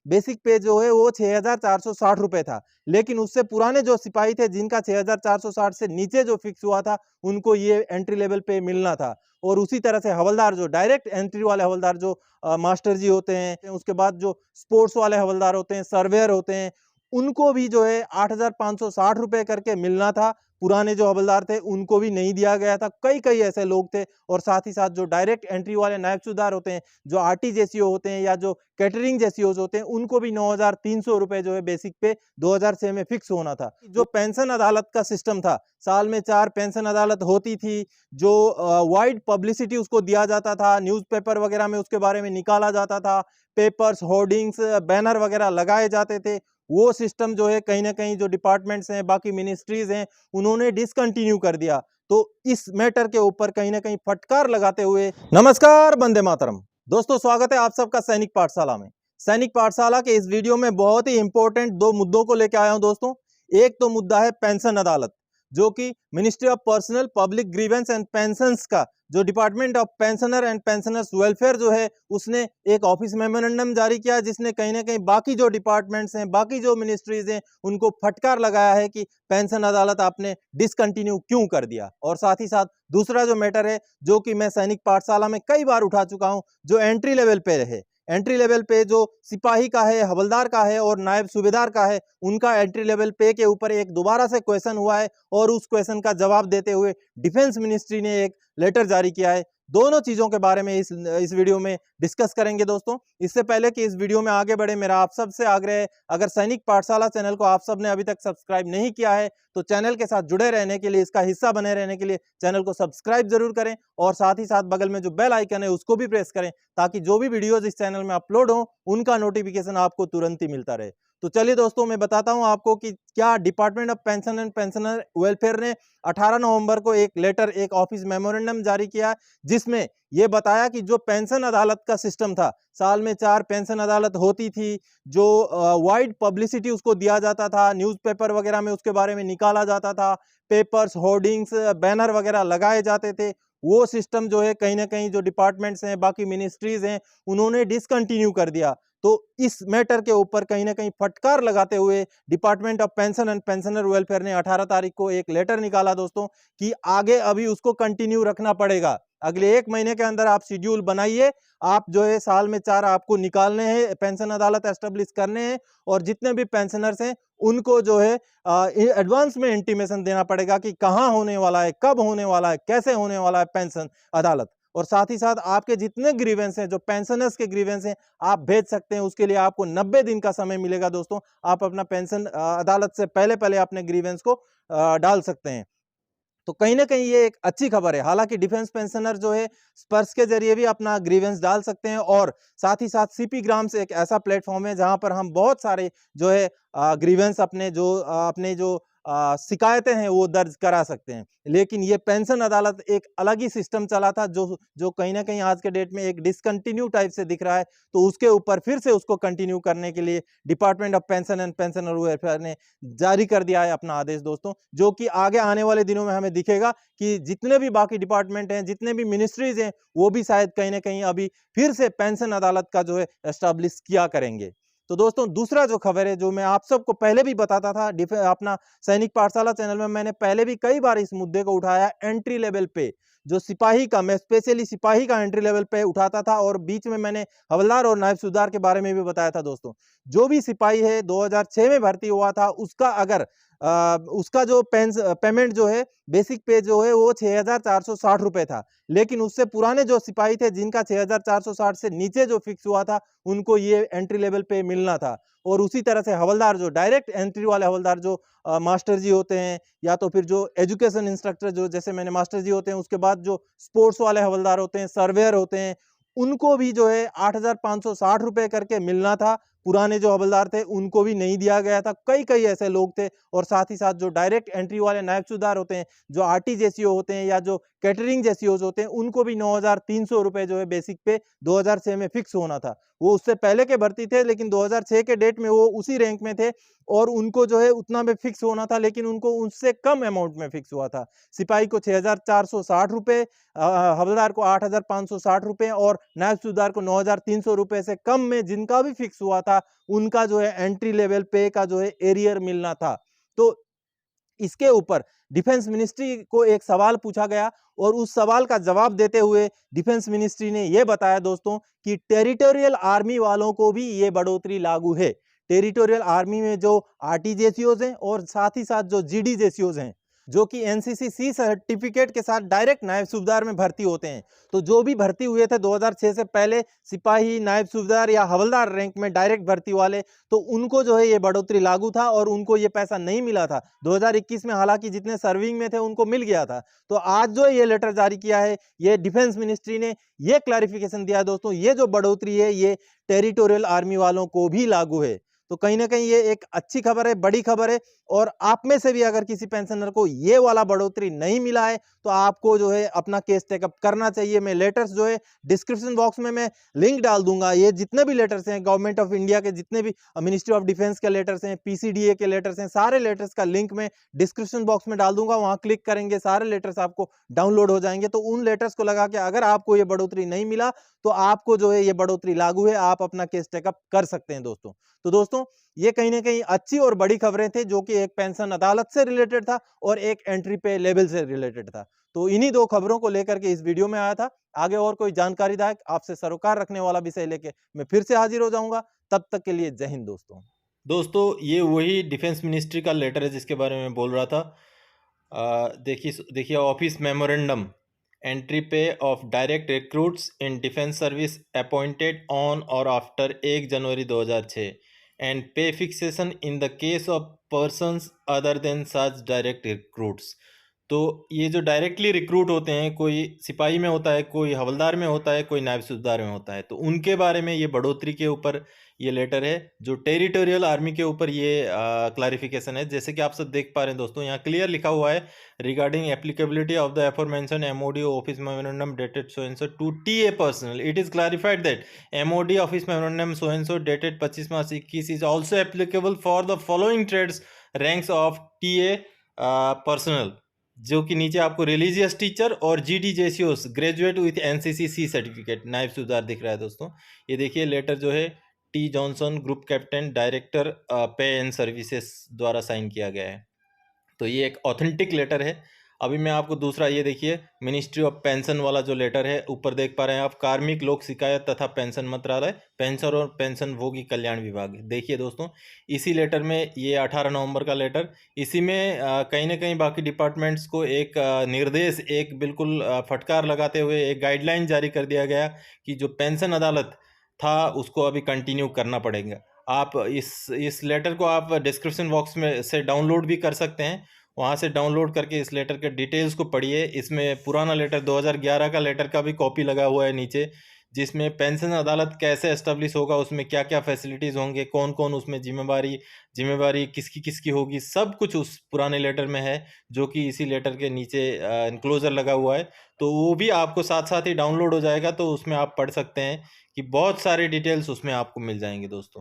Basic पे जो है वो 6,460 रुपए था, लेकिन उससे पुराने जो सिपाही थे जिनका 6,460 से नीचे जो फिक्स हुआ था उनको ये एंट्री लेवल पे मिलना था। और उसी तरह से हवलदार जो डायरेक्ट एंट्री वाले हवलदार जो मास्टर जी होते हैं, उसके बाद जो स्पोर्ट्स वाले हवलदार होते हैं, सर्वेयर होते हैं, उनको भी जो है 8,560 रुपए करके मिलना था। पुराने जो हवलदार थे उनको भी नहीं दिया गया था। कई ऐसे लोग थे। और साथ ही साथ जो डायरेक्ट एंट्री वाले नायब सूबेदार होते हैं, जो आरटीजेसीओ होते हैं या जो कैटरिंग जेसीओज होते हैं, उनको भी 9,300 रुपए जो है बेसिक पे 2006 में फिक्स होना था। जो पेंशन अदालत का सिस्टम था, साल में 4 पेंशन अदालत होती थी, जो वाइड पब्लिसिटी उसको दिया जाता था, न्यूज़पेपर वगैरह में उसके बारे में निकाला जाता था, पेपर्स, होर्डिंग्स, बैनर वगैरह लगाए जाते थे। वो सिस्टम जो है कहीं न कहीं जो डिपार्टमेंट्स हैं, बाकी मिनिस्ट्रीज़ हैं, उन्होंने डिसकंटिन्यू कर दिया। तो इस मैटर के ऊपर कहीं न कहीं फटकार लगाते हुए नमस्कार, वंदे मातरम। दोस्तों, स्वागत है आप सबका सैनिक पाठशाला में। सैनिक पाठशाला के इस वीडियो में बहुत ही इंपॉर्टेंट 2 मुद्दों को लेके आया हूं दोस्तों। एक तो मुद्दा है पेंशन अदालत, जो कि ministry of personnel public grievance and pensions का जो department of pensioner and pensioners welfare जो है, उसने एक ऑफिस मेमोरेंडम जारी किया, जिसने कहीं ना कहीं बाकी जो डिपार्टमेंट्स हैं, बाकी जो मिनिस्ट्रीज हैं, उनको फटकार लगाया है कि पेंशन अदालत आपने डिसकंटिन्यू क्यों कर दिया। और साथ ही साथ दूसरा जो मैटर है, जो कि मैं सैनिक पाठशाला में कई बार उठा चुका हूं, जो एंट्री लेवल पे रहे, एंट्री लेवल पे जो सिपाही का है, हवलदार का है और नायब सूबेदार का है, उनका एंट्री लेवल पे के ऊपर एक दोबारा से क्वेश्चन हुआ है। और उस क्वेश्चन का जवाब देते हुए डिफेंस मिनिस्ट्री ने एक लेटर जारी किया है। दोनों चीजों के बारे में इस वीडियो में डिस्कस करेंगे दोस्तों। इससे पहले कि इस वीडियो में आगे बढ़े, मेरा आप सबसे आग्रह है, अगर सैनिक पाठशाला चैनल को आप सब ने अभी तक सब्सक्राइब नहीं किया है, तो चैनल के साथ जुड़े रहने के लिए, इसका हिस्सा बने रहने के लिए चैनल को सब्सक्राइब जरूर करें। और साथ ही साथ बगल में जो बेल आइकन है उसको भी प्रेस करें, ताकि जो भी वीडियोज इस चैनल में अपलोड हो उनका नोटिफिकेशन आपको तुरंत ही मिलता रहे। तो चलिए दोस्तों, मैं बताता हूं आपको कि क्या department of pension and pensioner welfare ने 18 नवंबर को एक लेटर, एक ऑफिस मेमोरेंडम जारी किया, जिसमें यह बताया कि जो पेंशन अदालत का सिस्टम था, साल में 4 पेंशन अदालत होती थी, जो वाइड पब्लिसिटी उसको दिया जाता था, न्यूज़पेपर वगैरह में उसके बारे में निकाला जाता था, पेपर्स, होर्डिंग्स, बैनर वगैरह लगाए जाते थे, वो सिस्टम जो है कहीं ना कहीं जो डिपार्टमेंट्स हैं, बाकी मिनिस्ट्रीज हैं, उन्होंने डिसकंटिन्यू कर दिया। तो इस मैटर के ऊपर कहीं ना कहीं फटकार लगाते हुए department of pension and pensioner welfare ने 18 तारीख को एक लेटर निकाला दोस्तों, कि आगे अभी उसको कंटिन्यू रखना पड़ेगा। अगले 1 महीने के अंदर आप शेड्यूल बनाइए, आप जो है साल में 4 आपको निकालने हैं, पेंशन अदालत एस्टेब्लिश करने हैं, और जितने भी पेंशनर्स हैं उनको जो है एडवांस में इंटीमेशन देना पड़ेगा कि कहाँ होने वाला है, कब होने वाला है, कैसे होने वाला है पेंशन अदालत। और साथ ही साथ आपके जितने ग्रीवेंस हैं, जो पेंशनर्स के ग्रीवेंस हैं, आप भेज सकते हैं। उसके लिए आपको 90 दिन का समय मिलेगा दोस्तों। आप अपना पेंशन अदालत से पहले अपने ग्रीवेंस को डाल सकते हैं। तो कहीं ना कहीं ये एक अच्छी खबर है। हालांकि डिफेंस पेंशनर जो है स्पर्श के जरिए भी अपना ग्रीवेंस डाल सकते हैं, और साथ ही साथ सीपी ग्राम्स एक ऐसा प्लेटफॉर्म है जहां पर हम बहुत सारे जो है ग्रीवेंस अपने जो शिकायतें हैं वो दर्ज करा सकते हैं। लेकिन ये पेंशन अदालत एक अलग ही सिस्टम चला था, जो जो कहीं ना कहीं आज के डेट में एक डिसकंटिन्यू टाइप से दिख रहा है। तो उसके ऊपर फिर से उसको कंटिन्यू करने के लिए department of pension and pensioner welfare ने जारी कर दिया है अपना आदेश दोस्तों, जो कि आगे आने वाले दिनों में हमें दिखेगा कि जितने भी बाकी डिपार्टमेंट हैं, जितने भी मिनिस्ट्रीज हैं, वो भी शायद कहीं ना कहीं अभी फिर से पेंशन अदालत का जो है एस्टैब्लिश किया करेंगे। तो दोस्तों, दूसरा जो खबर है, जो मैं आप सबको पहले भी बताता था, अपना सैनिक पाठशाला चैनल में मैंने पहले भी कई बार इस मुद्दे को उठाया। एंट्री लेवल पे जो सिपाही का, मैं स्पेशली सिपाही का एंट्री लेवल पे उठाता था, और बीच में मैंने हवलदार और नायब सूबेदार के बारे में भी बताया था दोस्तों। जो भी सिपाही है 2006 में भर्ती हुआ था, उसका अगर उसका जो पेमेंट जो है, बेसिक पे जो है वो 6,460 रुपए था, लेकिन उससे पुराने जो सिपाही थे जिनका 6,460 से नीचे जो फिक्स हुआ था, उनको ये एंट्री लेवल पे मिलना था। और उसी तरह से हवलदार, जो डायरेक्ट एंट्री वाले हवलदार, जो मास्टर जी होते हैं, या तो फिर जो एजुकेशन इंस्ट्रक्टर, जो जैसे मैंने मास्टर जी होते हैं, उसके बाद जो स्पोर्ट्स वाले हवलदार होते हैं, सर्वेयर होते हैं, उनको भी जो है 8,560 रुपए करके मिलना था। पुराने जो हवलदार थे उनको भी नहीं दिया गया था। कई ऐसे लोग थे। और साथ ही साथ जो डायरेक्ट एंट्री वाले नायब सूबेदार होते हैं, जो आरटीजेसीओ होते हैं, या जो कैटरिंग जेसीओज होते हैं, उनको भी 9,300 रुपए जो है बेसिक पे 2006 में फिक्स होना था। वो उससे पहले के भर्ती थे, लेकिन 2006 के डेट में वो उसी रैंक में थे, और उनको जो है उतना में फिक्स होना था, लेकिन उनको उससे कम अमाउंट में फिक्स हुआ था। सिपाही को 6,460 रुपए, हवलदार को 8,560 रुपए, और नायब सूबेदार को 9,300 रुपए से कम में जिनका भी फिक्स हुआ था, था, उनका जो है एंट्री लेवल पे का जो है एरियर मिलना था। तो इसके ऊपर डिफेंस मिनिस्ट्री को एक सवाल पूछा गया और उस सवाल का जवाब देते हुए डिफेंस मिनिस्ट्री ने यह बताया दोस्तों कि टेरिटोरियल आर्मी वालों को भी ये बढ़ोतरी लागू है। टेरिटोरियल आर्मी में जो आरटीजेसीओज हैं और साथ ही साथ जो जीडीजेसीओज हैं, जो कि एनसीसी सर्टिफिकेट के साथ डायरेक्ट नायब सूबेदार में भर्ती होते हैं। तो जो भी भर्ती हुए थे 2006 से पहले सिपाही, नायब सूबेदार या हवलदार रैंक में डायरेक्ट भर्ती वाले, तो उनको जो है ये बढ़ोतरी लागू था और उनको ये पैसा नहीं मिला था। 2021 में हालांकि जितने सर्विंग में थे उनको मिल गया था। तो आज जो ये लेटर जारी किया है, ये डिफेंस मिनिस्ट्री ने ये क्लैरिफिकेशन दिया है दोस्तों, ये जो बढ़ोतरी है ये टेरिटोरियल आर्मी वालों को भी लागू है। तो कहीं ना कहीं ये एक अच्छी खबर है, बड़ी खबर है। और आप में से भी अगर किसी पेंशनर को ये वाला बढ़ोतरी नहीं मिला है तो आपको जो है अपना केस टेकअप करना चाहिए। मैं लेटर्स जो है डिस्क्रिप्शन बॉक्स में मैं लिंक डाल दूंगा। ये जितने भी लेटर्स हैं गवर्नमेंट ऑफ इंडिया के, जितने भी मिनिस्ट्री ऑफ डिफेंस के लेटर्स हैं, पीसीडीए के लेटर्स हैं, सारे लेटर्स का लिंक मैं डिस्क्रिप्शन बॉक्स में डाल दूंगा। वहां क्लिक करेंगे, सारे लेटर्स आपको डाउनलोड हो जाएंगे। तो उन लेटर्स को लगा के अगर आपको ये बढ़ोतरी नहीं मिला तो आपको जो है ये बढ़ोतरी लागू है, आप अपना केस टेकअप कर सकते हैं दोस्तों। तो दोस्तों ये कहीं ना कहीं अच्छी और बड़ी खबरें थी, जो कि एक पेंशन अदालत से रिलेटेड था और एक एंट्री पे लेवल से रिलेटेड था। तो इन्हीं दो खबरों को लेकर के इस वीडियो में आया था। आगे और कोई जानकारीदायक आपसे सरोकार रखने वाला विषय लेके मैं फिर से हाजिर हो जाऊंगा। तब तक के लिए जय हिंद दोस्तों। दोस्तों ये वही डिफेंस मिनिस्ट्री का लेटर है जिसके बारे में बोल रहा था। देखिए office memorandum entry pay of direct recruits in defence service appointed on और after 1 January 2006 and pay fixation in the case of persons other than such direct recruits. तो ये जो डायरेक्टली रिक्रूट होते हैं, कोई सिपाही में होता है, कोई हवलदार में होता है, कोई नायब सूबेदार में होता है, तो उनके बारे में ये बढ़ोतरी के ऊपर ये लेटर है। जो टेरिटोरियल आर्मी के ऊपर ये क्लैरिफिकेशन है। जैसे कि आप सब देख पा रहे हैं दोस्तों, यहाँ क्लियर लिखा हुआ है regarding applicability of the aforementioned MOD office memorandum dated so and so to TA personnel. It is clarified that MOD office memorandum so and so dated 25 March 21 is also applicable for the following trades ranks of TA personnel, जो कि नीचे आपको religious teacher और GD जेसीओस graduate with NCC certificate Naib Subedar दिख रहा है दोस्तों। ये देखिए लेटर जो है T Johnson group captain director पे एंड सर्विसेज द्वारा साइन किया गया है। तो ये एक ऑथेंटिक लेटर है। अभी मैं आपको दूसरा ये देखिए मिनिस्ट्री ऑफ पेंशन वाला जो लेटर है, ऊपर देख पा रहे हैं आप, कार्मिक लोक शिकायत तथा पेंशन मंत्रालय, पेंशन और पेंशन भोगी कल्याण विभाग। देखिए दोस्तों इसी लेटर में, ये 18 नवंबर का लेटर, इसी में कहीं ना कहीं बाकी डिपार्टमेंट्स को एक निर्देश, एक बिल्कुल फटकार लगाते हुए एक गाइडलाइन जारी कर दिया गया कि जो पेंशन अदालत था उसको अभी कंटिन्यू करना पड़ेगा। आप इस लेटर को आप डिस्क्रिप्शन बॉक्स में से डाउनलोड भी कर सकते हैं। वहाँ से डाउनलोड करके इस लेटर के डिटेल्स को पढ़िए। इसमें पुराना लेटर 2011 का लेटर का भी कॉपी लगा हुआ है नीचे, जिसमें पेंशन अदालत कैसे एस्टेब्लिश होगा, उसमें क्या क्या फैसिलिटीज़ होंगे, कौन कौन उसमें जिम्मेवारी किसकी किसकी होगी, सब कुछ उस पुराने लेटर में है, जो कि इसी लेटर के नीचे इनक्लोजर लगा हुआ है। तो वो भी आपको साथ साथ ही डाउनलोड हो जाएगा, तो उसमें आप पढ़ सकते हैं कि बहुत सारे डिटेल्स उसमें आपको मिल जाएंगे दोस्तों।